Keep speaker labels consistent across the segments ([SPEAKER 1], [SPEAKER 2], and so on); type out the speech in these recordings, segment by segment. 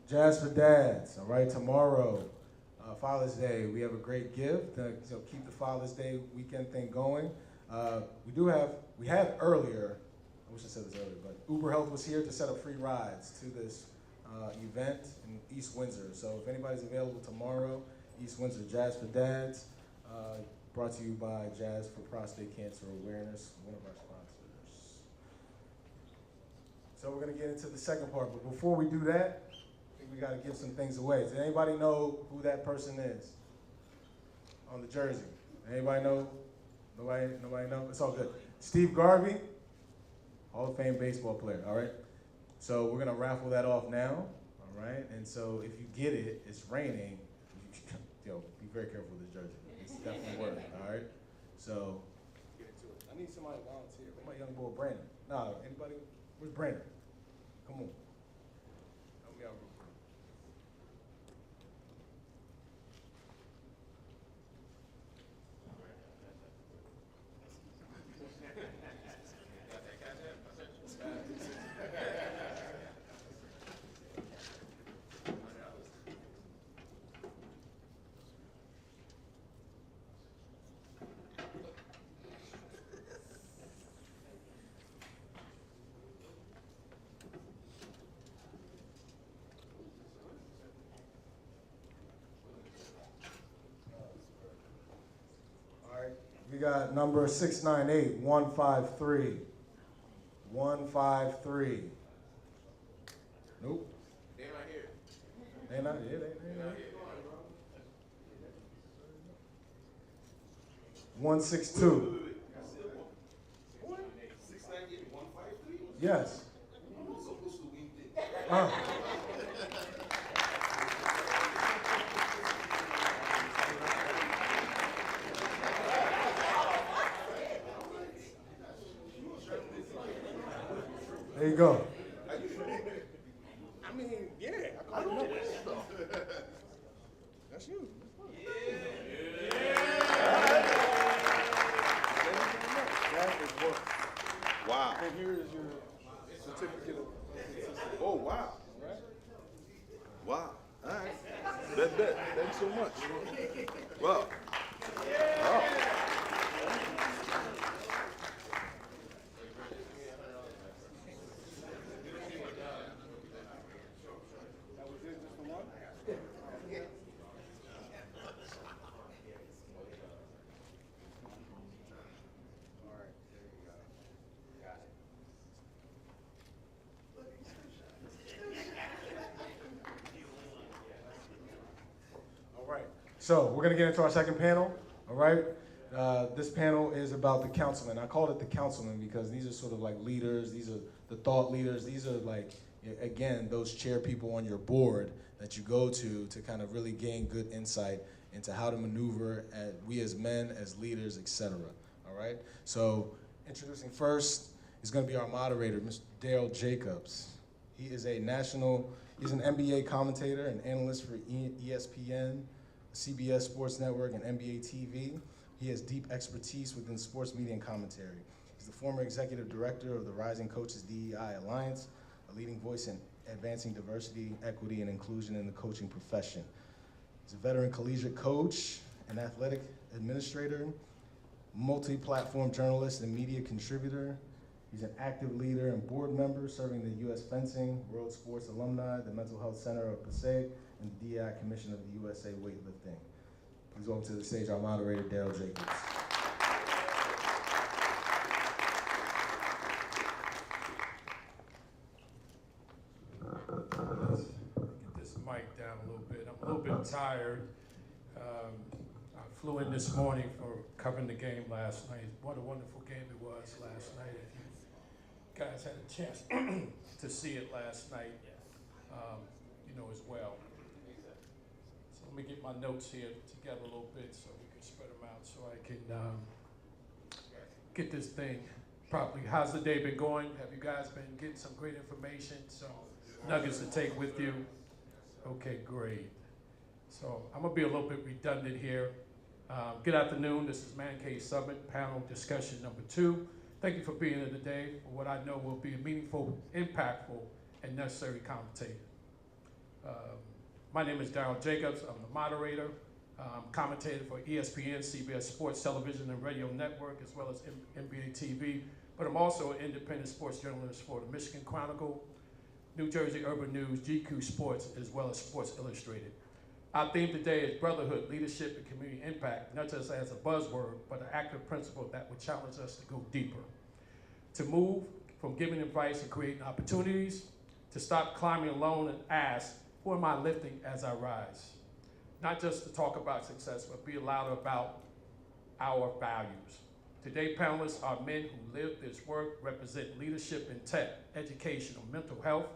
[SPEAKER 1] Jazz for Dads, all right, tomorrow, Father's Day, we have a great gift to keep the Father's Day weekend thing going. We had earlier, I wish I said this earlier, but Uber Health was here to set up free rides to this event in East Windsor. So if anybody's available tomorrow, East Windsor Jazz for Dads, brought to you by Jazz for Prostate Cancer Awareness, one of our sponsors. So we're gonna get into the second part, but before we do that, I think we gotta give some things away. Does anybody know who that person is on the jersey? Anybody know? Nobody know? It's all good. Steve Garvey, Hall of Fame baseball player, all right? So we're gonna raffle that off now, all right? And so if you get it, it's raining, be very careful with this jersey. It's definitely worth it, all right? So, get into it. I need somebody to volunteer. Where's my young boy, Brandon? Nah, anybody? Where's Brandon? Come on. Help me out real quick. All right, we got number 698-153. 153. Nope.
[SPEAKER 2] They're not here.
[SPEAKER 1] They not here. They not here. 162.
[SPEAKER 2] 698-153?
[SPEAKER 1] Yes.
[SPEAKER 2] I'm supposed to win this.
[SPEAKER 1] There you go.
[SPEAKER 2] I mean, yeah, I call it That's you. That is work. Wow. And here is your certificate of. Oh, wow. Right? Wow. All right. Bet. Thanks so much. Wow. Oh.
[SPEAKER 1] So we're gonna get into our second panel, all right? This panel is about the councilman. I called it the councilman because these are sort of like leaders, these are the thought leaders, these are like, again, those chair people on your board that you go to kind of really gain good insight into how to maneuver we as men, as leaders, etc. All right? So introducing first is gonna be our moderator, Mr. Dale Jacobs. He's an NBA commentator and analyst for ESPN, CBS Sports Network, and NBA TV. He has deep expertise within sports media and commentary. He's the former executive director of the Rising Coaches DEI Alliance, a leading voice in advancing diversity, equity, and inclusion in the coaching profession. He's a veteran collegiate coach, an athletic administrator, multi-platform journalist and media contributor. He's an active leader and board member serving the U.S. Fencing, World Sports Alumni, the Mental Health Center of Passaic, and the DEI Commission of the USA Weightlifting. Please welcome to the stage our moderator, Dale Jacobs.
[SPEAKER 3] Get this mic down a little bit. I'm a little bit tired. I flew in this morning for covering the game last night. What a wonderful game it was last night. If you guys had a chance to see it last night, as well. So let me get my notes here together a little bit so we can spread them out so I can get this thing properly. How's the day been going? Have you guys been getting some great information, some nuggets to take with you? Okay, great. So I'm gonna be a little bit redundant here. Good afternoon, this is ManKave Summit panel discussion number 2. Thank you for being here today for what I know will be a meaningful, impactful, and necessary conversation. My name is Darryl Jacobs. I'm the moderator. I'm commentator for ESPN, CBS Sports Television and Radio Network, as well as NBA TV. But I'm also an independent sports journalist for the Michigan Chronicle, New Jersey Urban News, GQ Sports, as well as Sports Illustrated. Our theme today is brotherhood, leadership, and community impact, not just as a buzzword, but an active principle that would challenge us to go deeper. To move from giving advice and creating opportunities, to stop climbing alone and ask, who am I lifting as I rise? Not just to talk about success, but be louder about our values. Today's panelists are men who live this work, represent leadership in tech, education, mental health,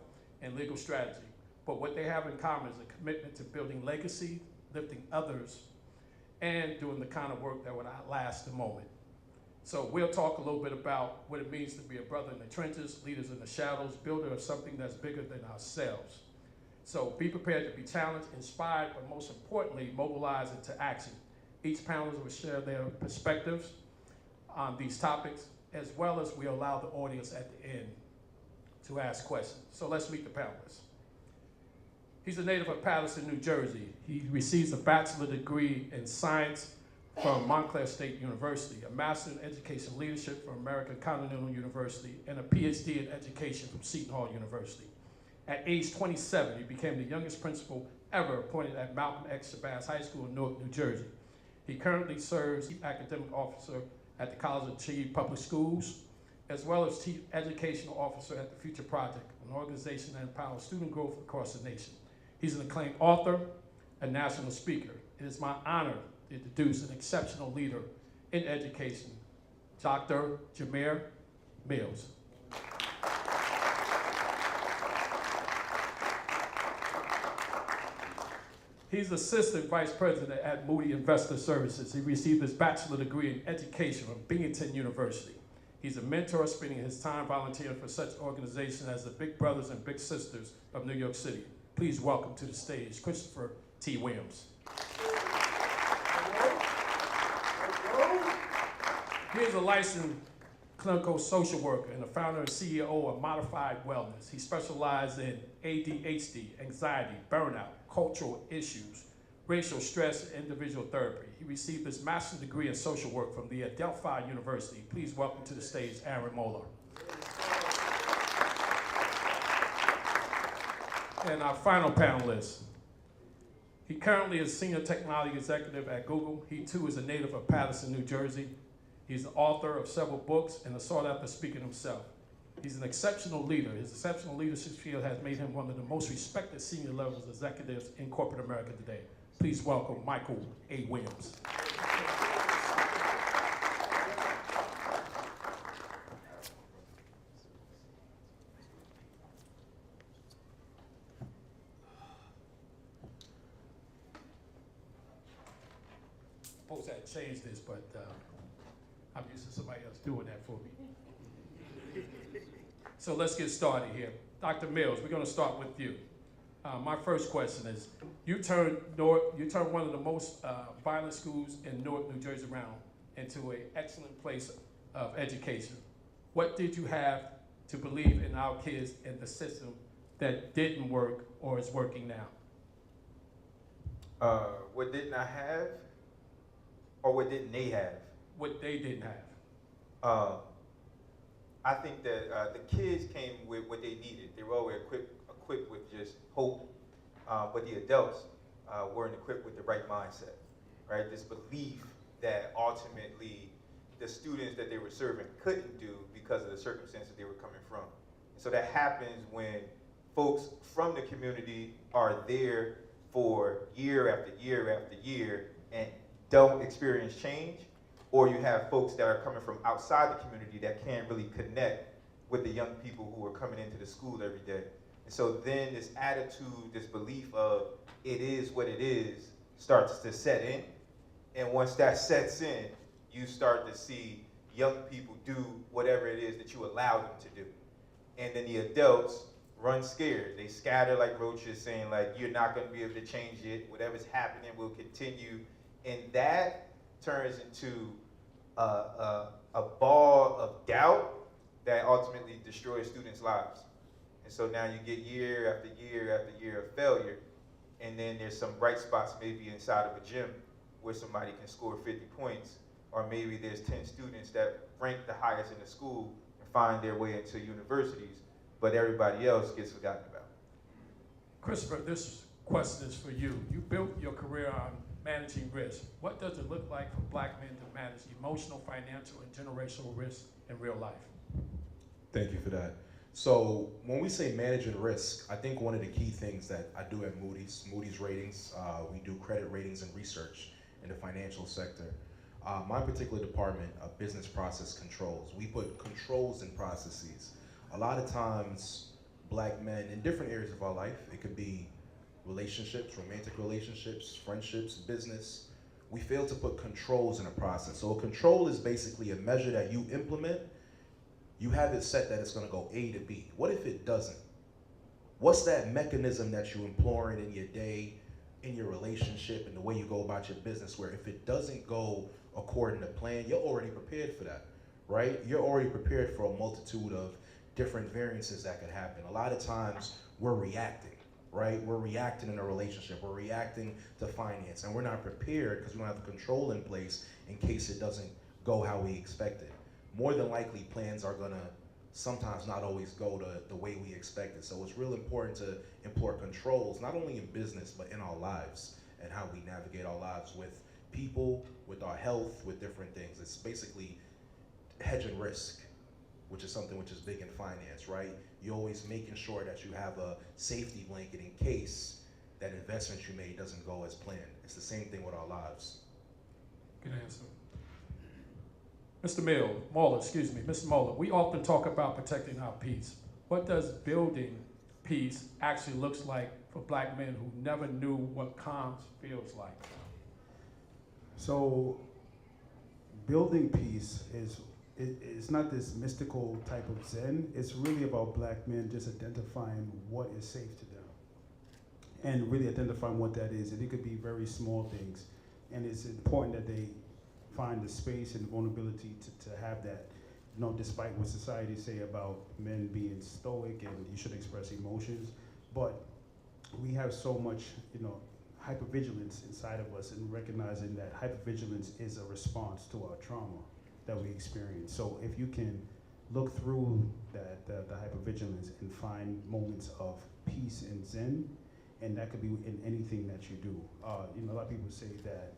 [SPEAKER 3] and legal strategy. But what they have in common is a commitment to building legacy, lifting others, and doing the kind of work that would outlast the moment. So we'll talk a little bit about what it means to be a brother in the trenches, leaders in the shadows, builder of something that's bigger than ourselves. So be prepared to be challenged, inspired, but most importantly, mobilized into action. Each panelist will share their perspectives on these topics, as well as we allow the audience at the end to ask questions. So let's meet the panelists. He's a native of Paterson, New Jersey. He receives a bachelor's degree in science from ManKave State University, a master in education leadership from American Continental University, and a PhD in education from Seton Hall University. At age 27, he became the youngest principal ever appointed at Malcolm X Shabazz High School in Newark, New Jersey. He currently serves Chief Academic Officer at the College of Chief Public Schools, as well as Chief Educational Officer at the Future Project, an organization that empowers student growth across the nation. He's an acclaimed author and national speaker. It is my honor to introduce an exceptional leader in education, Dr. Jameer Mills. He's Assistant Vice President at Moody Investor Services. He received his bachelor's degree in education from Binghamton University. He's a mentor, spending his time volunteering for such organizations as the Big Brothers and Big Sisters of New York City. Please welcome to the stage, Christopher T. Williams. He is a licensed clinical social worker and the founder and CEO of Modified Wellness. He specializes in ADHD, anxiety, burnout, cultural issues, racial stress, and individual therapy. He received his master's degree in social work from the Adelphi University. Please welcome to the stage, Aaron Moeller. And our final panelist, he currently is Senior Technology Executive at Google. He too is a native of Paterson, New Jersey. He's the author of several books and a sought-after speaker himself. He's an exceptional leader. His exceptional leadership field has made him one of the most respected senior levels executives in corporate America today. Please welcome Michael A. Williams. I suppose I had changed this, but I'm used to somebody else doing that for me. So let's get started here. Dr. Mills, we're going to start with you. My first question is, you turned one of the most violent schools in Newark, New Jersey around into an excellent place of education. What did you have to believe in our kids and the system that didn't work or is working now?
[SPEAKER 4] What didn't I have, or what didn't they have?
[SPEAKER 3] What they didn't have.
[SPEAKER 4] I think that the kids came with what they needed. They were always equipped with just hope, but the adults weren't equipped with the right mindset, right? This belief that ultimately the students that they were serving couldn't do because of the circumstances they were coming from. And so that happens when folks from the community are there for year after year after year and don't experience change, or you have folks that are coming from outside the community that can't really connect with the young people who are coming into the school every day. And so then this attitude, this belief of it is what it is starts to set in. And once that sets in, you start to see young people do whatever it is that you allow them to do. And then the adults run scared. They scatter like roaches, saying like, you're not gonna be able to change it. Whatever's happening will continue. And that turns into a ball of doubt that ultimately destroys students' lives. And so now you get year after year after year of failure, and then there's some bright spots maybe inside of a gym where somebody can score 50 points, or maybe there's 10 students that rank the highest in the school and find their way into universities, but everybody else gets forgotten about.
[SPEAKER 3] Christopher, this question is for you. You built your career on managing risk. What does it look like for black men to manage emotional, financial, and generational risk in real life?
[SPEAKER 5] Thank you for that. So when we say managing risk, I think one of the key things that I do at Moody's ratings, we do credit ratings and research in the financial sector. My particular department, business process controls, we put controls in processes. A lot of times, black men in different areas of our life, it could be relationships, romantic relationships, friendships, business, we fail to put controls in a process. So a control is basically a measure that you implement. You have it set that it's gonna go A to B. What if it doesn't? What's that mechanism that you employ in your day, in your relationship, and the way you go about your business, where if it doesn't go according to plan, you're already prepared for that, right? You're already prepared for a multitude of different variances that could happen. A lot of times we're reacting, right? We're reacting in a relationship, we're reacting to finance, and we're not prepared because we don't have the control in place in case it doesn't go how we expected. More than likely, plans are gonna sometimes not always go the way we expected. So it's real important to employ controls, not only in business, but in our lives and how we navigate our lives with people, with our health, with different things. It's basically hedging risk, which is something which is big in finance, right? You're always making sure that you have a safety blanket in case that investment you made doesn't go as planned. It's the same thing with our lives.
[SPEAKER 3] Good answer. Mr. Muller, we often talk about protecting our peace. What does building peace actually looks like for black men who never knew what calm feels like?
[SPEAKER 6] So building peace is not this mystical type of Zen. It's really about black men just identifying what is safe to them and really identifying what that is. And it could be very small things. And it's important that they find the space and vulnerability to have that, you know, despite what society say about men being stoic and you should express emotions. But we have so much, you know, hypervigilance inside of us, and recognizing that hypervigilance is a response to our trauma that we experience. So if you can look through that, the hypervigilance, and find moments of peace and zen, and that could be in anything that you do. You know, a lot of people say that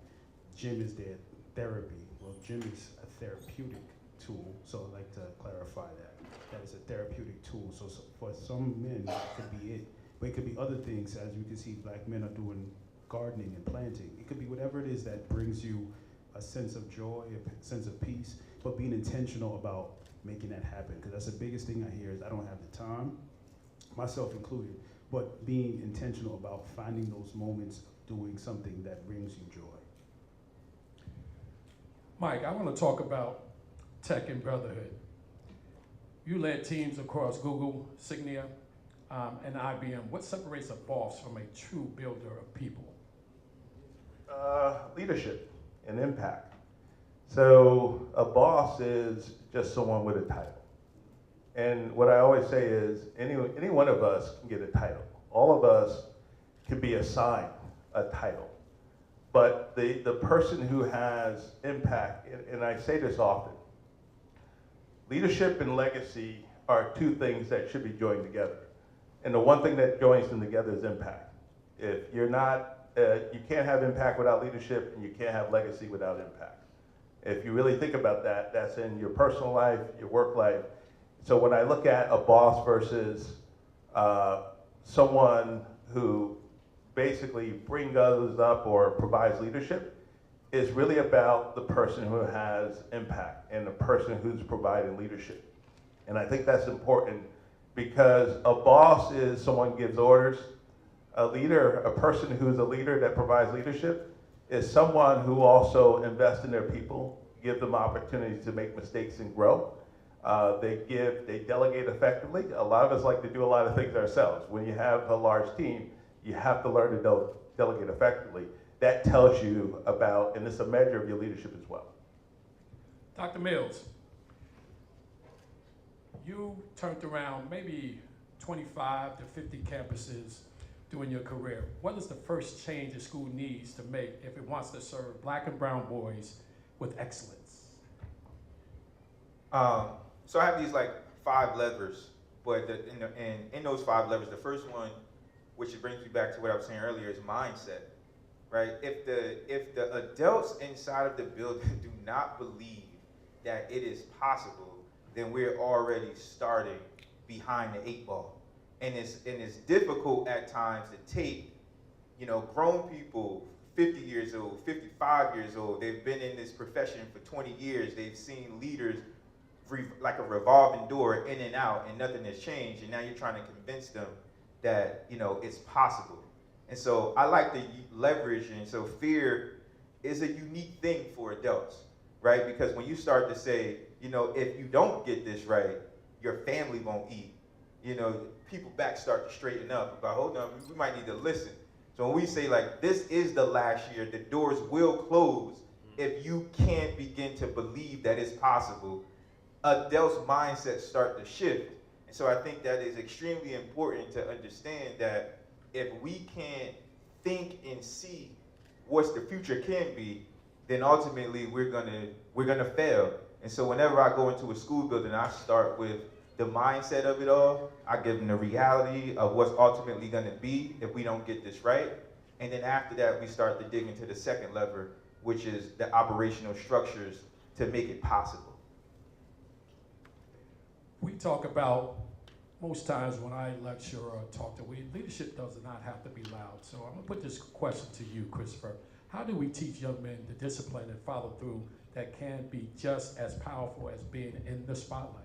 [SPEAKER 6] gym is their therapy. Well, gym is a therapeutic tool, so I'd like to clarify that. That is a therapeutic tool. So for some men, that could be it. But it could be other things, as you can see, black men are doing gardening and planting. It could be whatever it is that brings you a sense of joy, a sense of peace, but being intentional about making that happen. Because that's the biggest thing I hear is I don't have the time, myself included, but being intentional about finding those moments of doing something that brings you joy.
[SPEAKER 3] Mike, I want to talk about tech and brotherhood. You led teams across Google, Signia, and IBM. What separates a boss from a true builder of people?
[SPEAKER 7] Leadership and impact. So a boss is just someone with a title. And what I always say is any one of us can get a title. All of us can be assigned a title. But the person who has impact, and I say this often, leadership and legacy are two things that should be joined together. And the one thing that joins them together is impact. If you're not, you can't have impact without leadership, and you can't have legacy without impact. If you really think about that, that's in your personal life, your work life. So when I look at a boss versus someone who basically brings others up or provides leadership, is really about the person who has impact and the person who's providing leadership. And I think that's important because a boss is someone who gives orders. A leader, a person who's a leader that provides leadership, is someone who also invests in their people, give them opportunities to make mistakes and grow. They delegate effectively. A lot of us like to do a lot of things ourselves. When you have a large team, you have to learn to delegate effectively. That tells you about, and it's a measure of your leadership as well.
[SPEAKER 3] Dr. Mills, you turned around maybe 25 to 50 campuses during your career. What is the first change a school needs to make if it wants to serve black and brown boys with excellence?
[SPEAKER 4] So I have these like 5 levers, but in those 5 levers, the first one, which brings me back to what I was saying earlier, is mindset, right? If the adults inside of the building do not believe that it is possible, then we're already starting behind the 8 ball. And it's difficult at times to take, grown people, 50 years old, 55 years old, they've been in this profession for 20 years, they've seen leaders like a revolving door in and out, and nothing has changed, and now you're trying to convince them that, it's possible. And so I like to leverage, and so fear is a unique thing for adults, right? Because when you start to say, if you don't get this right, your family won't eat, people back start to straighten up about, hold on, we might need to listen. So when we say like, this is the last year, the doors will close if you can't begin to believe that it's possible, adults' mindsets start to shift. And so I think that is extremely important to understand that if we can't think and see what the future can be, then ultimately we're gonna fail. And so whenever I go into a school building, I start with the mindset of it all. I give them the reality of what's ultimately gonna be if we don't get this right. And then after that, we start to dig into the second lever, which is the operational structures to make it possible.
[SPEAKER 3] We talk about, most times when I lecture or talk to leadership does not have to be loud. So I'm gonna put this question to you, Christopher. How do we teach young men the discipline and follow through that can be just as powerful as being in the spotlight?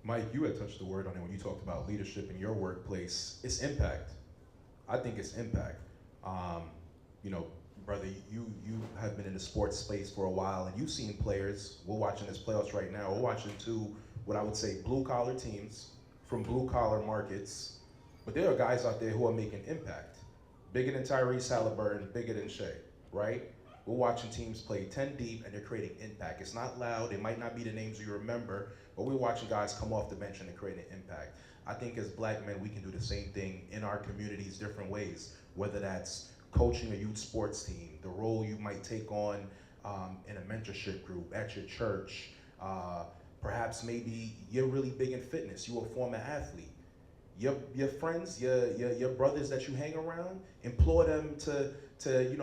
[SPEAKER 5] Mike, you had touched the word on it when you talked about leadership in your workplace. It's impact. I think it's impact. Brother, you have been in the sports space for a while, and you've seen players. We're watching this playoffs right now. We're watching 2, what I would say, blue-collar teams from blue-collar markets. But there are guys out there who are making impact. Bigger than Tyrese Halliburton, bigger than Shea, right? We're watching teams play 10 deep, and they're creating impact. It's not loud. It might not be the names you remember, but we're watching guys come off the bench and they're creating impact. I think as black men, we can do the same thing in our communities different ways, whether that's coaching a youth sports team, the role you might take on in a mentorship group at your church. Perhaps maybe you're really big in fitness, you're a former athlete. Your friends, your brothers that you hang around, implore them to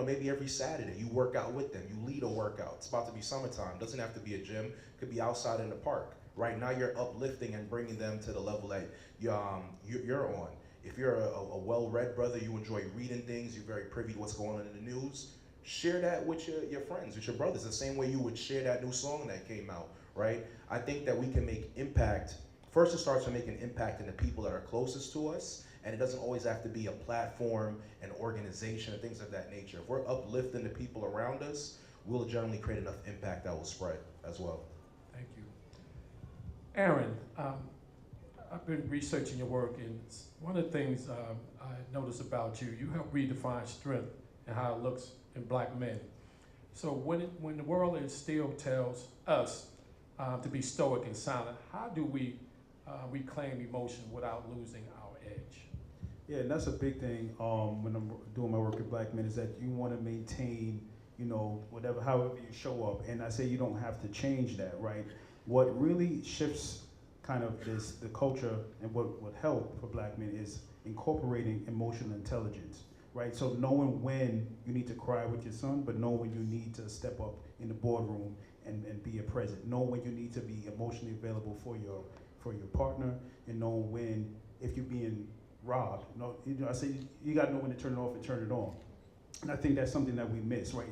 [SPEAKER 5] maybe every Saturday you work out with them, you lead a workout. It's about to be summertime, doesn't have to be a gym, could be outside in the park. Right now you're uplifting and bringing them to the level that you're on. If you're a well-read brother, you enjoy reading things, you're very privy to what's going on in the news, share that with your friends, with your brothers, the same way you would share that new song that came out, right? I think that we can make impact. First, it starts with making impact in the people that are closest to us, and it doesn't always have to be a platform, an organization, and things of that nature. If we're uplifting the people around us, we'll generally create enough impact that will spread as well.
[SPEAKER 3] Thank you. Aaron, I've been researching your work, and one of the things I noticed about you, you help redefine strength and how it looks in black men. So when the world still tells us to be stoic and silent, how do we reclaim emotion without losing our edge?
[SPEAKER 6] Yeah, and that's a big thing when I'm doing my work with black men, is that you want to maintain, however you show up. And I say you don't have to change that, right? What really shifts kind of the culture, and what would help for black men is incorporating emotional intelligence, right? So knowing when you need to cry with your son, but know when you need to step up in the boardroom and be a present. Know when you need to be emotionally available for your partner, and know when, if you're being robbed, I say you gotta know when to turn it off and turn it on. And I think that's something that we miss, right?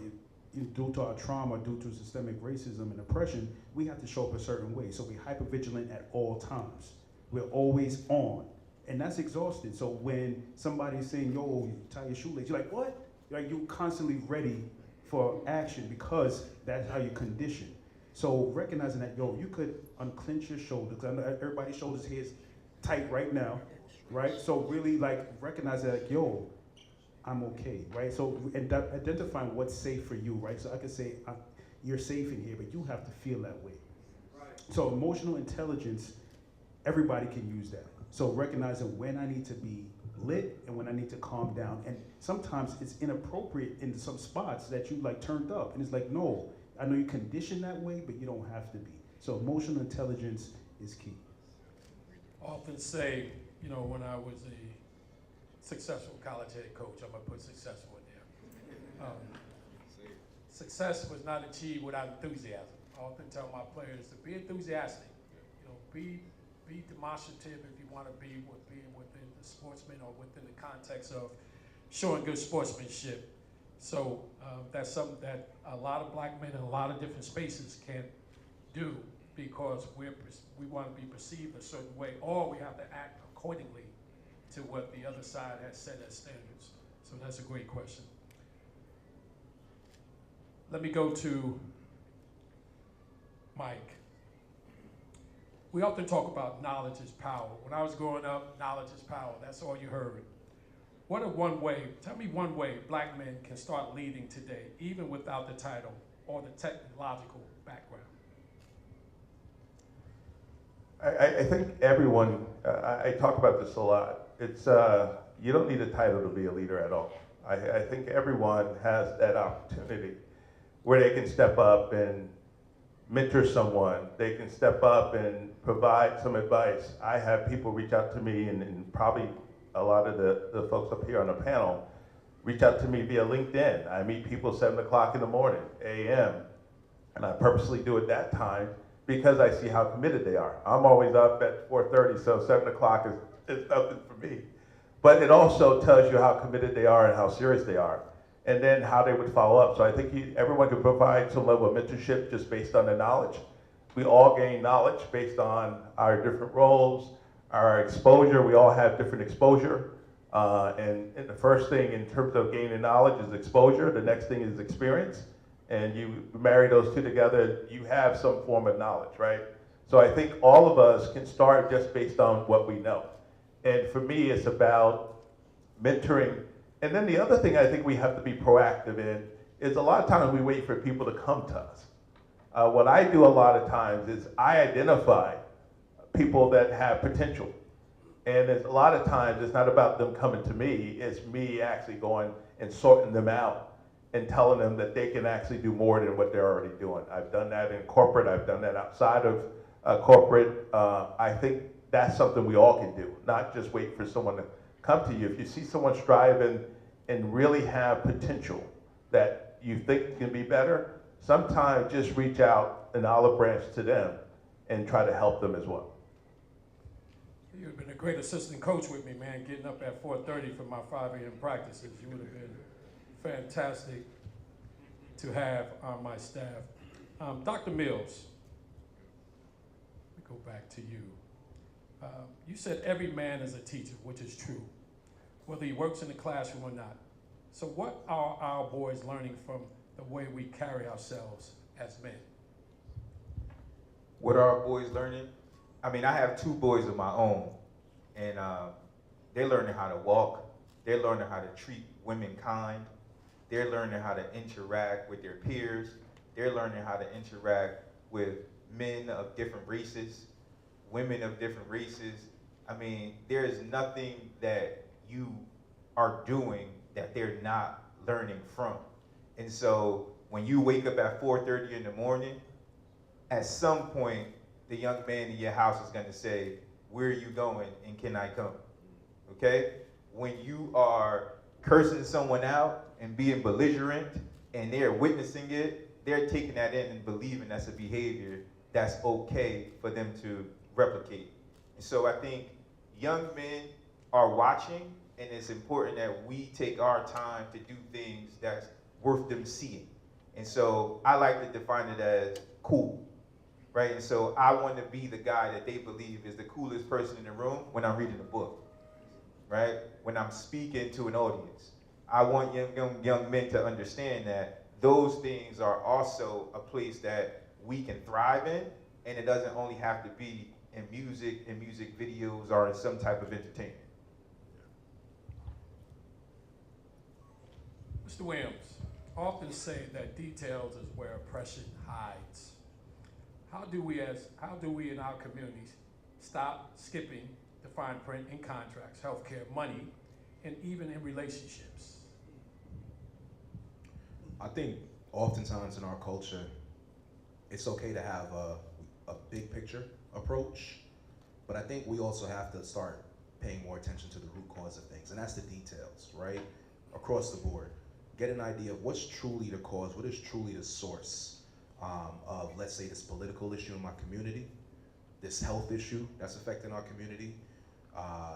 [SPEAKER 6] Due to our trauma, due to systemic racism and oppression, we have to show up a certain way. So we're hypervigilant at all times. We're always on. And that's exhausting. So when somebody's saying, yo, tie your shoelace, you're like, what? Like, you're constantly ready for action because that's how you condition. So recognizing that, yo, you could unclench your shoulders. I know everybody's shoulders here is tight right now, right? So really recognize that, like, yo, I'm okay, right? So identifying what's safe for you, right? So I can say, you're safe in here, but you have to feel that way. Right. So emotional intelligence, everybody can use that. So recognizing when I need to be lit and when I need to calm down. And sometimes it's inappropriate in some spots that you like turned up. And it's like, no, I know you're conditioned that way, but you don't have to be. So emotional intelligence is key.
[SPEAKER 3] I often say, you know, when I was a successful college head coach, I'm gonna put successful in there. Success was not achieved without enthusiasm. I often tell my players to be enthusiastic. You know, be demonstrative if you want to be within the sportsman or within the context of showing good sportsmanship. So that's something that a lot of black men in a lot of different spaces can't do because we want to be perceived a certain way, or we have to act accordingly to what the other side has set as standards. So that's a great question. Let me go to Mike. We often talk about knowledge is power. When I was growing up, knowledge is power. That's all you heard. Tell me one way black men can start leading today, even without the title or the technological background.
[SPEAKER 7] I think everyone, I talk about this a lot. It's, you don't need a title to be a leader at all. I think everyone has that opportunity where they can step up and mentor someone. They can step up and provide some advice. I have people reach out to me, and probably a lot of the folks up here on the panel reach out to me via LinkedIn. I meet people 7 o'clock in the morning, a.m., and I purposely do it that time because I see how committed they are. I'm always up at 4:30, so 7 o'clock is nothing for me. But it also tells you how committed they are and how serious they are, and then how they would follow up. So I think everyone can provide some level of mentorship just based on the knowledge. We all gain knowledge based on our different roles, our exposure. We all have different exposure. And the first thing in terms of gaining knowledge is exposure. The next thing is experience. And you marry those two together, you have some form of knowledge, right? So I think all of us can start just based on what we know. And for me, it's about mentoring. And then the other thing I think we have to be proactive in is a lot of times we wait for people to come to us. What I do a lot of times is I identify people that have potential. And a lot of times it's not about them coming to me, it's me actually going and sorting them out and telling them that they can actually do more than what they're already doing. I've done that in corporate, I've done that outside of corporate. I think that's something we all can do, not just wait for someone to come to you. If you see someone striving and really have potential that you think can be better, sometimes just reach out an olive branch to them and try to help them as well.
[SPEAKER 3] You've been a great assistant coach with me, man, getting up at 4:30 for my 5 a.m. practices. You would have been fantastic to have on my staff. Dr. Mills, let me go back to you. You said every man is a teacher, which is true, whether he works in the classroom or not. So what are our boys learning from the way we carry ourselves as men?
[SPEAKER 4] What are our boys learning? I mean, I have 2 boys of my own, and they're learning how to walk. They're learning how to treat women kind. They're learning how to interact with their peers. They're learning how to interact with men of different races, women of different races. I mean, there is nothing that you are doing that they're not learning from. And so when you wake up at 4:30 in the morning, at some point, the young man in your house is going to say, where are you going and can I come? Okay? When you are cursing someone out and being belligerent and they're witnessing it, they're taking that in and believing that's a behavior that's okay for them to replicate. And so I think young men are watching, and it's important that we take our time to do things that's worth them seeing. And so I like to define it as cool. Right, and so I want to be the guy that they believe is the coolest person in the room when I'm reading a book, right? When I'm speaking to an audience. I want young men to understand that those things are also a place that we can thrive in, and it doesn't only have to be in music videos, or in some type of entertainment.
[SPEAKER 3] Mr. Williams, often say that details is where oppression hides. How do we in our communities stop skipping the fine print in contracts, healthcare, money, and even in relationships?
[SPEAKER 5] I think oftentimes in our culture, it's okay to have a big picture approach, but I think we also have to start paying more attention to the root cause of things, and that's the details, right? Across the board. Get an idea of what's truly the cause, what is truly the source of, let's say, this political issue in my community, this health issue that's affecting our community,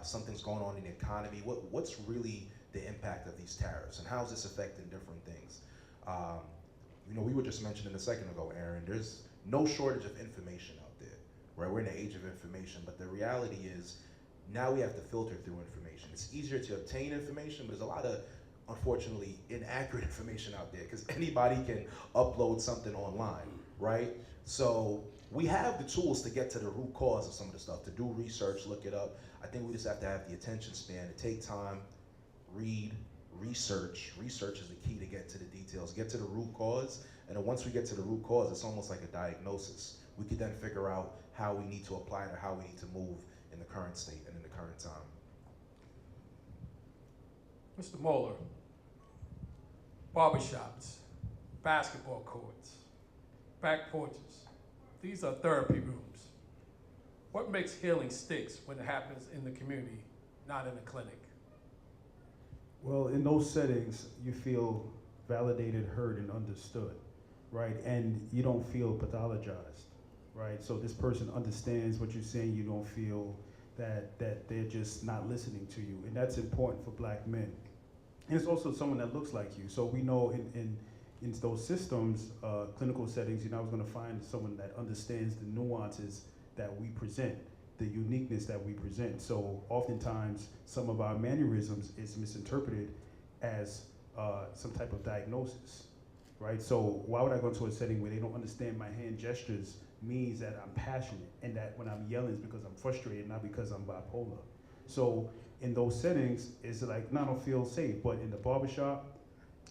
[SPEAKER 5] something's going on in the economy. What's really the impact of these tariffs, and how is this affecting different things? You know, we were just mentioning a second ago, Aaron, there's no shortage of information out there, right? We're in the age of information, but the reality is now we have to filter through information. It's easier to obtain information, but there's a lot of, unfortunately, inaccurate information out there because anybody can upload something online, right? So we have the tools to get to the root cause of some of the stuff, to do research, look it up. I think we just have to have the attention span to take time, read, research. Research is the key to get to the details, get to the root cause, and then once we get to the root cause, it's almost like a diagnosis. We could then figure out how we need to apply it or how we need to move in the current state and in the current time.
[SPEAKER 3] Mr. Moeller, barbershops, basketball courts, back porches, these are therapy rooms. What makes healing sticks when it happens in the community, not in a clinic?
[SPEAKER 6] Well, in those settings, you feel validated, heard, and understood, right? And you don't feel pathologized, right? So this person understands what you're saying. You don't feel that they're just not listening to you. And that's important for Black men. And it's also someone that looks like you. So we know in those systems, clinical settings, you're not going to find someone that understands the nuances that we present, the uniqueness that we present. So oftentimes, some of our mannerisms is misinterpreted as some type of diagnosis, right? So why would I go to a setting where they don't understand my hand gestures means that I'm passionate, and that when I'm yelling is because I'm frustrated, not because I'm bipolar. So in those settings, it's like, no, I don't feel safe. But in the barbershop,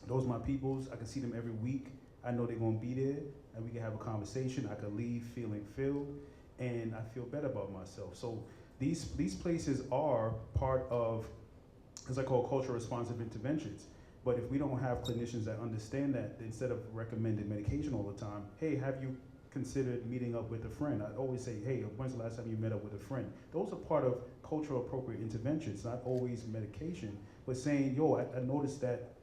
[SPEAKER 6] those are my peoples. I can see them every week. I know they're gonna be there, and we can have a conversation. I can leave feeling filled, and I feel better about myself. So these places are part of, as I call, cultural responsive interventions. But if we don't have clinicians that understand that, instead of recommending medication all the time, hey, have you considered meeting up with a friend? I'd always say, hey, when's the last time you met up with a friend? Those are part of cultural appropriate interventions, not always medication, but saying, yo, I noticed that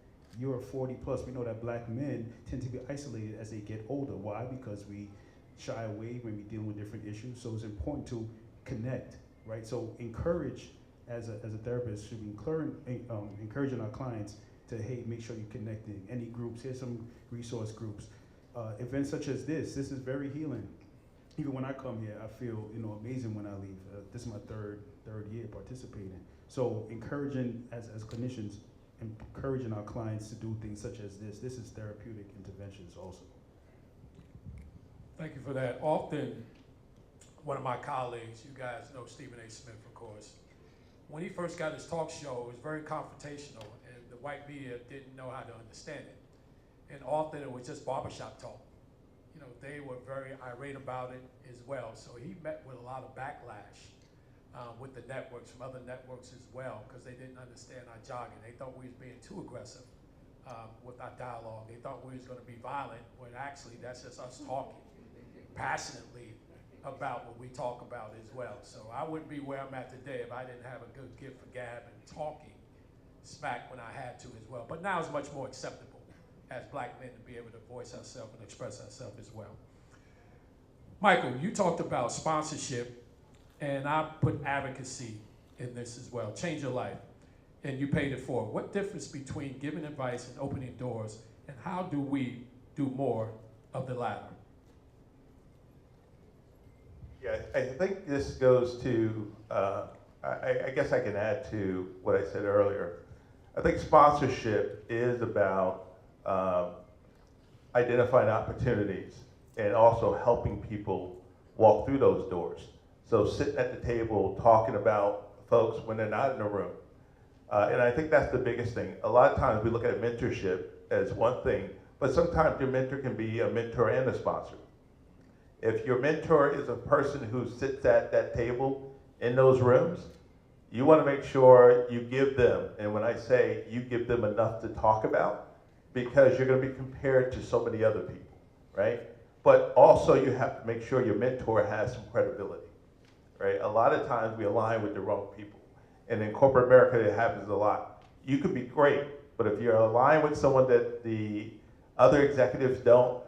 [SPEAKER 6] you're 40 plus. We know that Black men tend to be isolated as they get older. Why? Because we shy away when we're dealing with different issues. So it's important to connect, right? So encourage, as a therapist, should be encouraging our clients to, hey, make sure you're connecting. Any groups, here's some resource groups. Events such as this is very healing. Even when I come here, I feel amazing when I leave. This is my third year participating. So encouraging, as clinicians, encouraging our clients to do things such as this. This is therapeutic interventions also.
[SPEAKER 3] Thank you for that. Often, one of my colleagues, you guys know Stephen A. Smith, of course, when he first got his talk show, it was very confrontational, and the white media didn't know how to understand it. And often it was just barbershop talk. They were very irate about it as well. So he met with a lot of backlash with the networks, from other networks as well, because they didn't understand our jargon. They thought we was being too aggressive with our dialogue. They thought we was going to be violent, when actually that's just us talking passionately about what we talk about as well. So I wouldn't be where I'm at today if I didn't have a good gift for gab and talking smack when I had to as well. But now it's much more acceptable as Black men to be able to voice ourselves and express ourselves as well. Michael, you talked about sponsorship, and I put advocacy in this as well. Change your life, and you paid it forward. What difference between giving advice and opening doors, and how do we do more of the latter?
[SPEAKER 7] Yeah, I think this goes to, I guess I can add to what I said earlier. I think sponsorship is about identifying opportunities and also helping people walk through those doors. So sitting at the table talking about folks when they're not in the room. And I think that's the biggest thing. A lot of times we look at mentorship as one thing, but sometimes your mentor can be a mentor and a sponsor. If your mentor is a person who sits at that table in those rooms, You want to make sure you give them, and when I say you give them enough to talk about, because you're going to be compared to so many other people, right? But also you have to make sure your mentor has some credibility, right? A lot of times we align with the wrong people. And in corporate America, it happens a lot. You could be great, but if you're aligned with someone that the other executives don't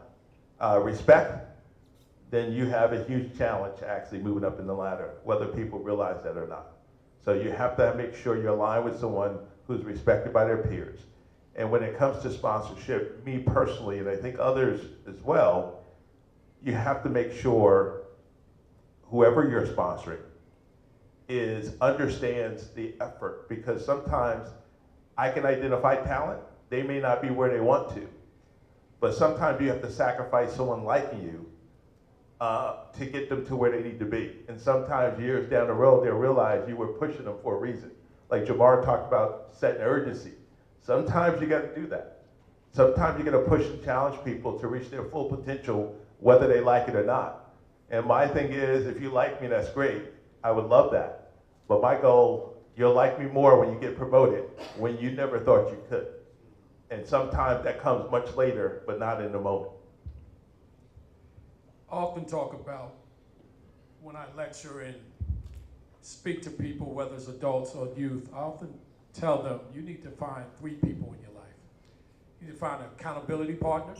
[SPEAKER 7] respect, then you have a huge challenge actually moving up in the ladder, whether people realize that or not. So you have to make sure you're aligned with someone who's respected by their peers. And when it comes to sponsorship, me personally, and I think others as well, you have to make sure whoever you're sponsoring understands the effort, because sometimes I can identify talent, they may not be where they want to, but sometimes you have to sacrifice someone liking you to get them to where they need to be. And sometimes years down the road, they'll realize you were pushing them for a reason. Like Jamar talked about setting urgency. Sometimes you gotta do that. Sometimes you gotta push and challenge people to reach their full potential, whether they like it or not. And my thing is, if you like me, that's great. I would love that. But my goal, you'll like me more when you get promoted, when you never thought you could. And sometimes that comes much later, but not in the moment.
[SPEAKER 3] I often talk about when I lecture and speak to people, whether it's adults or youth, I often tell them you need to find 3 people in your life. You need to find an accountability partner,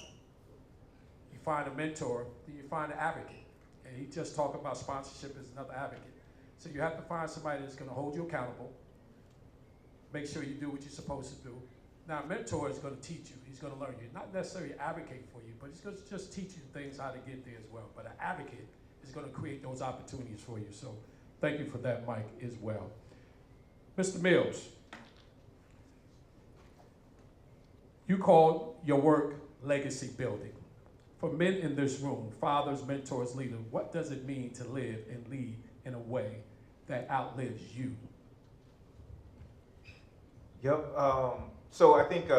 [SPEAKER 3] you find a mentor, then you find an advocate. And he just talked about sponsorship as another advocate. So you have to find somebody that's going to hold you accountable, make sure you do what you're supposed to do. Now, a mentor is going to teach you. He's going to learn you. Not necessarily advocate for you, but he's going to just teach you things how to get there as well. But an advocate is going to create those opportunities for you. So thank you for that, Mike, as well. Mr. Mills, you called your work legacy building. For men in this room, fathers, mentors, leaders, what does it mean to live and lead in a way that outlives you?
[SPEAKER 4] Yep. So I think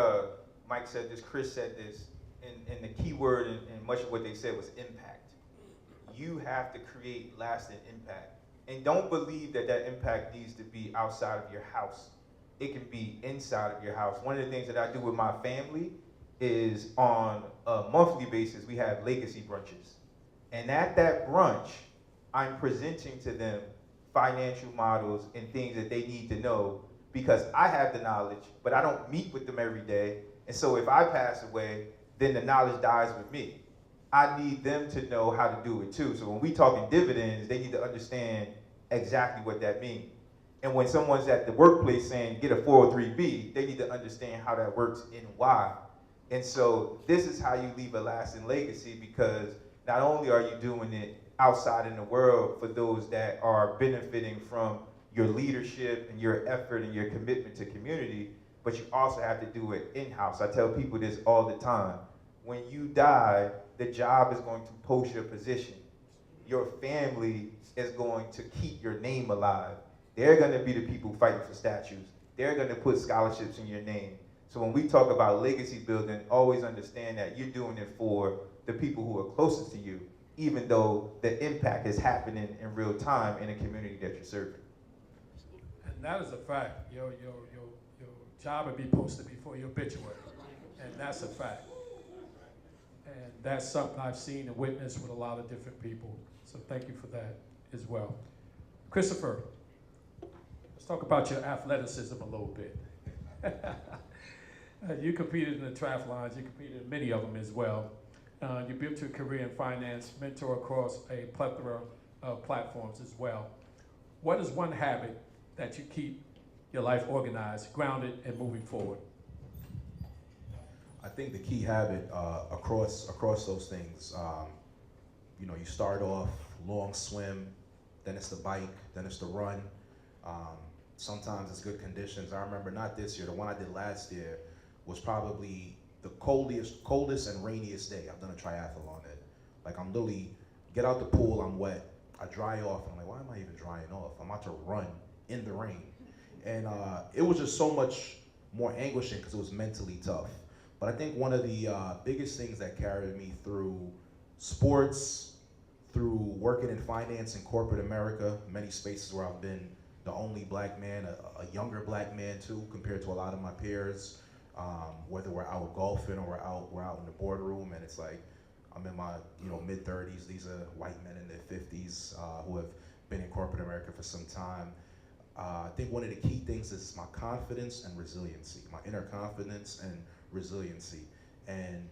[SPEAKER 4] Mike said this, Chris said this, and the key word in much of what they said was impact. You have to create lasting impact. And don't believe that that impact needs to be outside of your house. It can be inside of your house. One of the things that I do with my family is on a monthly basis, we have legacy brunches. And at that brunch, I'm presenting to them financial models and things that they need to know, because I have the knowledge, but I don't meet with them every day. And so if I pass away, then the knowledge dies with me. I need them to know how to do it too. So when we talking dividends, they need to understand exactly what that means. And when someone's at the workplace saying get a 403B, they need to understand how that works and why. And so this is how you leave a lasting legacy, because not only are you doing it outside in the world for those that are benefiting from your leadership and your effort and your commitment to community, but you also have to do it in-house. I tell people this all the time. When you die, the job is going to post your position. Your family is going to keep your name alive. They're going to be the people fighting for statues. They're going to put scholarships in your name. So when we talk about legacy building, always understand that you're doing it for the people who are closest to you, even though the impact is happening in real time in the community that you're serving.
[SPEAKER 3] And that is a fact. Your job would be posted before your obituary, and that's a fact. And that's something I've seen and witnessed with a lot of different people. So thank you for that as well. Christopher, let's talk about your athleticism a little bit. You competed in the triathlons, you competed in many of them as well. You built your career in finance, mentor across a plethora of platforms as well. What is one habit that you keep your life organized, grounded, and moving forward?
[SPEAKER 5] I think the key habit across those things, you start off long swim, then it's the bike, then it's the run. Sometimes it's good conditions. I remember not this year, the one I did last year was probably the coldest and rainiest day I've done a triathlon in. Like, I'm literally, get out the pool, I'm wet, I dry off, and I'm like, why am I even drying off? I'm about to run in the rain. And it was just so much more anguishing because it was mentally tough. But I think one of the biggest things that carried me through sports, through working in finance in corporate America, many spaces where I've been the only black man, a younger black man too, compared to a lot of my peers. Whether we're out golfing or we're out in the boardroom, and it's like I'm in my mid 30s. These are white men in their 50s who have been in corporate America for some time. I think one of the key things is my confidence and resiliency, my inner confidence and resiliency. And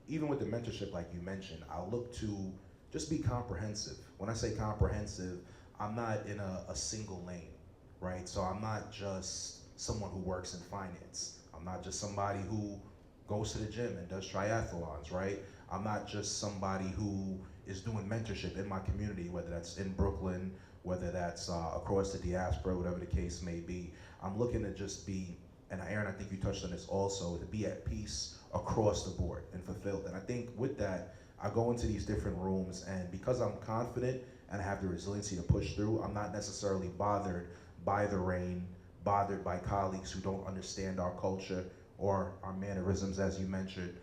[SPEAKER 5] even with the mentorship, like you mentioned, I look to just be comprehensive. When I say comprehensive, I'm not in a single lane, right? So I'm not just someone who works in finance. I'm not just somebody who goes to the gym and does triathlons, right? I'm not just somebody who is doing mentorship in my community, whether that's in Brooklyn, whether that's across the diaspora, whatever the case may be. I'm looking to just be, and Aaron, I think you touched on this also, to be at peace across the board and fulfilled. And I think with that, I go into these different rooms, and because I'm confident and I have the resiliency to push through, I'm not necessarily bothered by the rain, bothered by colleagues who don't understand our culture or our mannerisms, as you mentioned,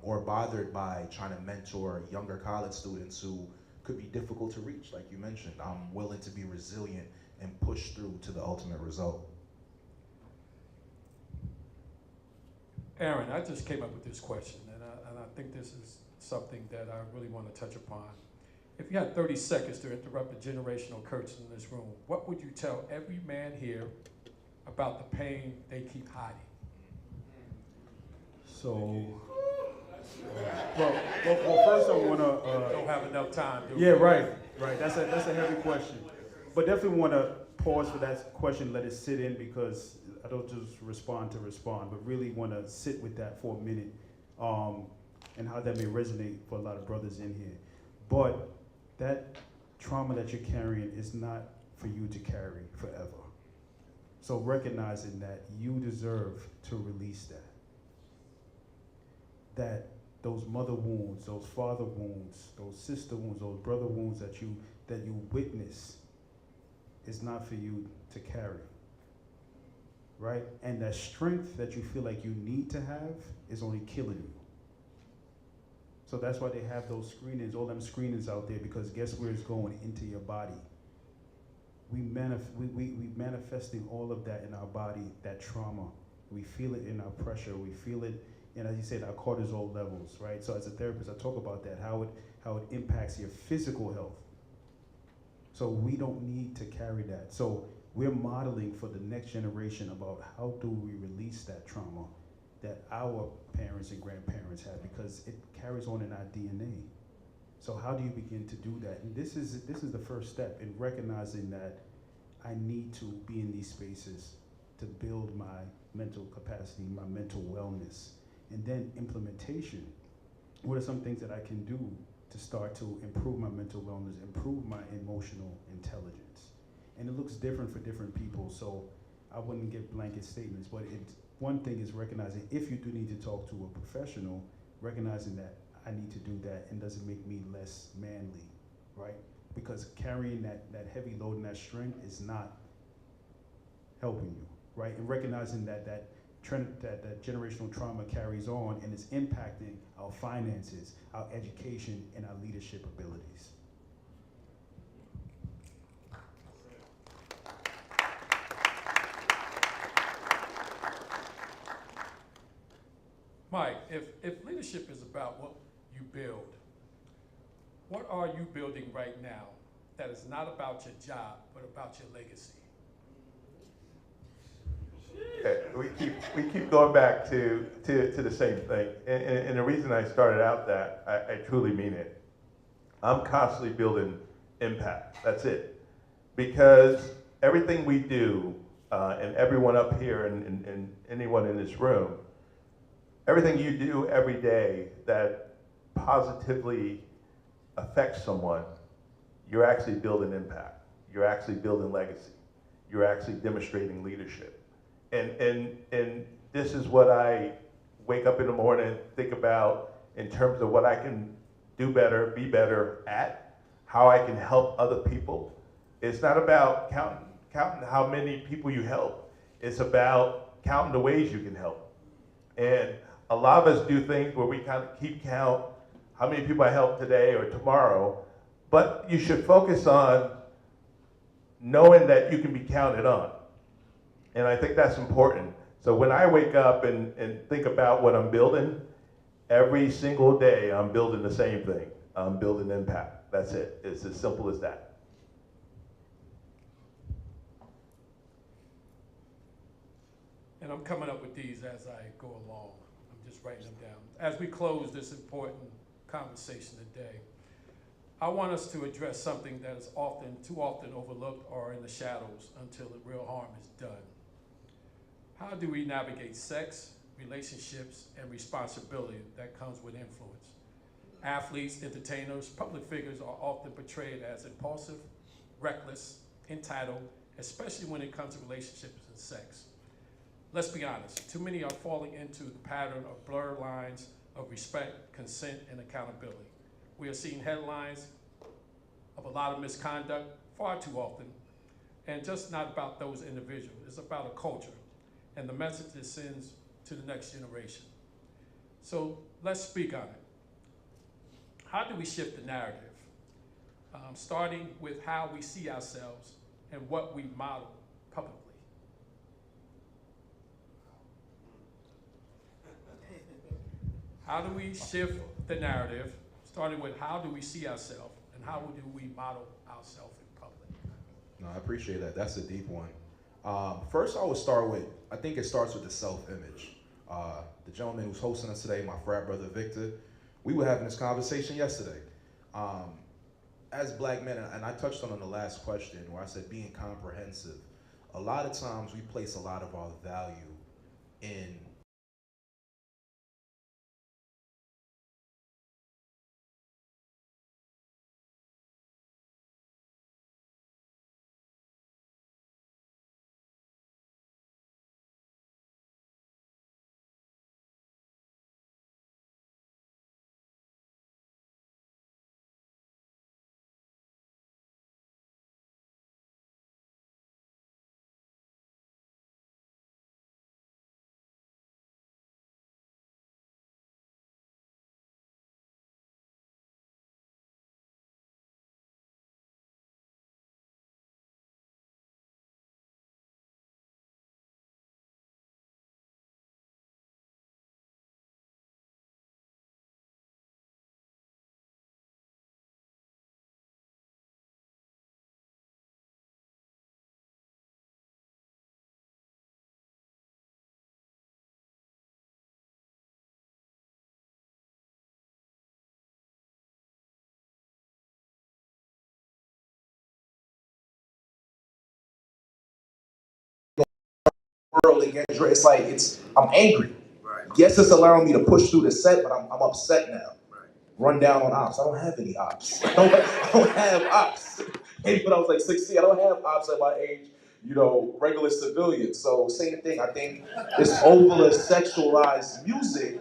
[SPEAKER 5] or bothered by trying to mentor younger college students who could be difficult to reach, like you mentioned. I'm willing to be resilient and push through to the ultimate result.
[SPEAKER 3] Aaron, I just came up with this question, and I think this is something that I really want to touch upon. If you had 30 seconds to interrupt a generational curse in this room, what would you tell every man here about the pain they keep hiding?
[SPEAKER 6] So, well, first I want to.
[SPEAKER 3] Don't have enough time.
[SPEAKER 6] Yeah, right. That's a heavy question, but definitely want to pause for that question, let it sit in, because I don't just respond to respond, but really want to sit with that for a minute, and how that may resonate for a lot of brothers in here. But that trauma that you're carrying is not for you to carry forever. So recognizing that you deserve to release that. That those mother wounds, those father wounds, those sister wounds, those brother wounds that you witness is not for you to carry. Right? And that strength that you feel like you need to have is only killing you. So that's why they have those screenings, all them screenings out there, because guess where it's going? Into your body. We manifesting all of that in our body, that trauma. We feel it in our pressure. We feel it in, as you said, our cortisol levels, right? So as a therapist, I talk about that, how it impacts your physical health. So we don't need to carry that. So we're modeling for the next generation about how do we release that trauma that our parents and grandparents had, because it carries on in our DNA. So how do you begin to do that? And this is the first step in recognizing that I need to be in these spaces to build my mental capacity, my mental wellness. And then implementation. What are some things that I can do to start to improve my mental wellness, improve my emotional intelligence? And it looks different for different people, so I wouldn't give blanket statements, but one thing is recognizing if you do need to talk to a professional, recognizing that I need to do that, and doesn't make me less manly, right? Because carrying that heavy load and that strength is not helping you, right? And recognizing that generational trauma carries on and is impacting our finances, our education, and our leadership abilities.
[SPEAKER 3] Mike, if leadership is about what you build, what are you building right now that is not about your job, but about your legacy?
[SPEAKER 7] We keep going back to the same thing, and the reason I started out that I truly mean it. I'm constantly building impact. That's it, because everything we do, and everyone up here and anyone in this room, everything you do every day that positively affects someone, you're actually building impact. You're actually building legacy. You're actually demonstrating leadership. And this is what I wake up in the morning and think about in terms of what I can do better, be better at, how I can help other people. It's not about counting how many people you help. It's about counting the ways you can help. And a lot of us do things where we kind of keep count how many people I help today or tomorrow, but you should focus on knowing that you can be counted on. And I think that's important. So when I wake up and think about what I'm building, every single day I'm building the same thing. I'm building impact. That's it. It's as simple as that.
[SPEAKER 3] And I'm coming up with these as I go along. I'm just writing them down. As we close this important conversation today, I want us to address something that is too often overlooked or in the shadows until the real harm is done. How do we navigate sex, relationships, and responsibility that comes with influence? Athletes, entertainers, public figures are often portrayed as impulsive, reckless, entitled, especially when it comes to relationships and sex. Let's be honest, too many are falling into the pattern of blurred lines of respect, consent, and accountability. We are seeing headlines of a lot of misconduct far too often, and just not about those individuals. It's about a culture and the message it sends to the next generation. So let's speak on it. How do we shift the narrative? Starting with how we see ourselves and what we model publicly. How do we shift the narrative, starting with how do we see ourselves and how do we model ourselves in public?
[SPEAKER 5] No, I appreciate that. That's a deep one. First, I would start with, I think it starts with the self-image. The gentleman who's hosting us today, my frat brother Victor, we were having this conversation yesterday. As black men, and I touched on the last question where I said being comprehensive, a lot of times we place a lot of our value in world against it's like I'm angry. Right. Yes, it's allowing me to push through the set, but I'm upset now. Right. Run down on ops. I don't have any ops. I don't have ops. Maybe when I was like 16, I don't have ops at my age, regular civilians. So same thing. I think this overly sexualized music,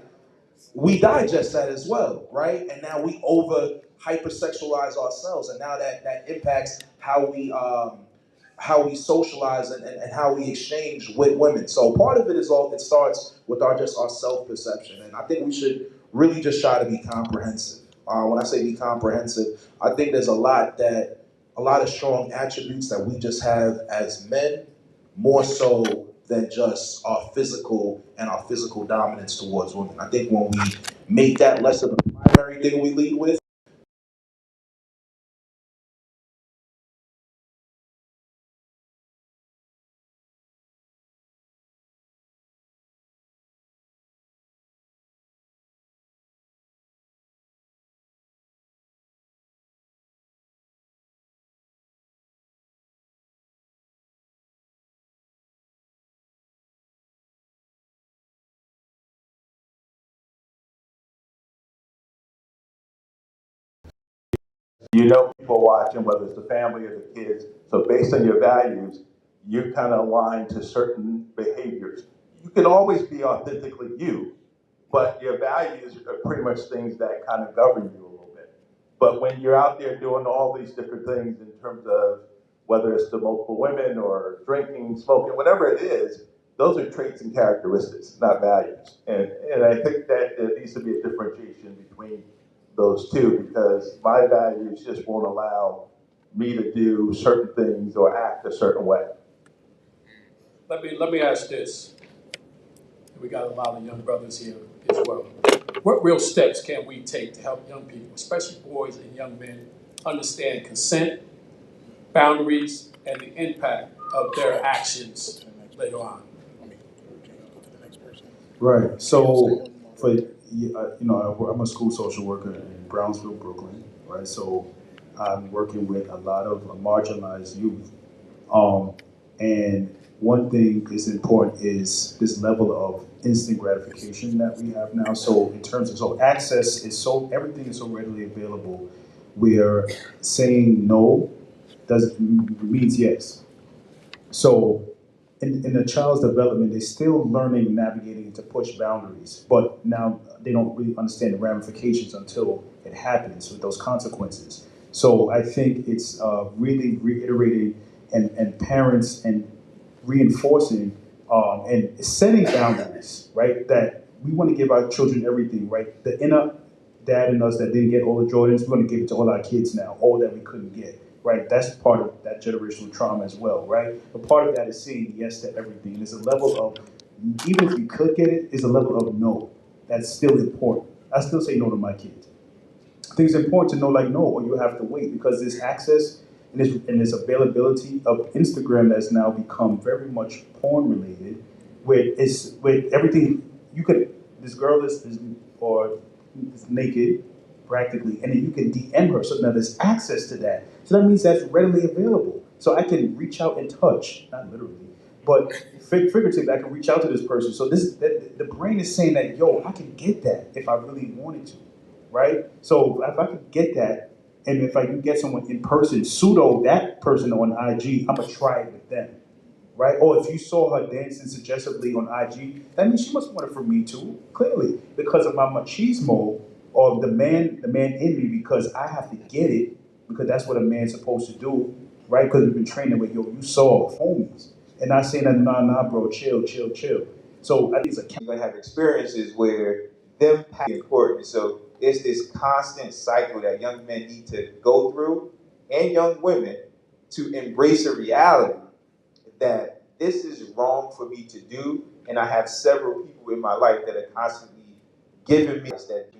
[SPEAKER 5] we digest that as well, right? And now we over hypersexualize ourselves, and now that impacts how we socialize and how we exchange with women. So part of it it starts with our self-perception. And I think we should really just try to be comprehensive. When I say be comprehensive, I think there's a lot of strong attributes that we just have as men, more so than just our physical dominance towards women. I think when we make that less of the primary thing we lead with,
[SPEAKER 7] You know people watching, whether it's the family or the kids. So based on your values, you're kind of aligned to certain behaviors. You can always be authentically you, but your values are pretty much things that kind of govern you a little bit. But when you're out there doing all these different things in terms of whether it's to multiple women or drinking, smoking, whatever it is, those are traits and characteristics, not values. And I think that there needs to be a differentiation between those two, because my values just won't allow me to do certain things or act a certain way.
[SPEAKER 3] Let me ask this. We got a lot of young brothers here as well. What real steps can we take to help young people, especially boys and young men, understand consent, boundaries, and the impact of their actions later on?
[SPEAKER 6] Right. So for I'm a school social worker in Brownsville, Brooklyn. Right. So I'm working with a lot of marginalized youth. And one thing is important is this level of instant gratification that we have now. So in terms of access is everything is so readily available, where saying no means yes. So in a child's development, they're still learning, navigating to push boundaries, but now they don't really understand the ramifications until it happens with those consequences. So I think it's really reiterating and parents and reinforcing and setting boundaries, right? That we want to give our children everything, right? The inner dad in us that didn't get all the Jordans, we want to give it to all our kids now, all that we couldn't get. Right, that's part of that generational trauma as well, right? But part of that is saying yes to everything. There's a level of, even if you could get it, is a level of no. That's still important. I still say no to my kids. I think it's important to know, like, no, or you have to wait, because there's access and there's availability of Instagram that's now become very much porn related, with everything you could. This girl is naked, practically, and then you can DM her. So now there's access to that. So that means that's readily available. So I can reach out and touch, not literally, but figuratively, I can reach out to this person. So the brain is saying that, yo, I can get that if I really wanted to, right? So if I could get that, and if I can get someone in person, pseudo that person on IG, I'm gonna try it with them, right? Or if you saw her dancing suggestively on IG, that means she must want it from me too, clearly, because of my machismo or the man in me, because I have to get it, because that's what a man's supposed to do, right? Because we've been training with, yo, you saw homies, and not saying that, nah, bro, chill. So I think
[SPEAKER 4] You're gonna have experiences where them is important. So it's this constant cycle that young men need to go through, and young women, to embrace a reality that this is wrong for me to do, and I have several people in my life that are constantly giving me that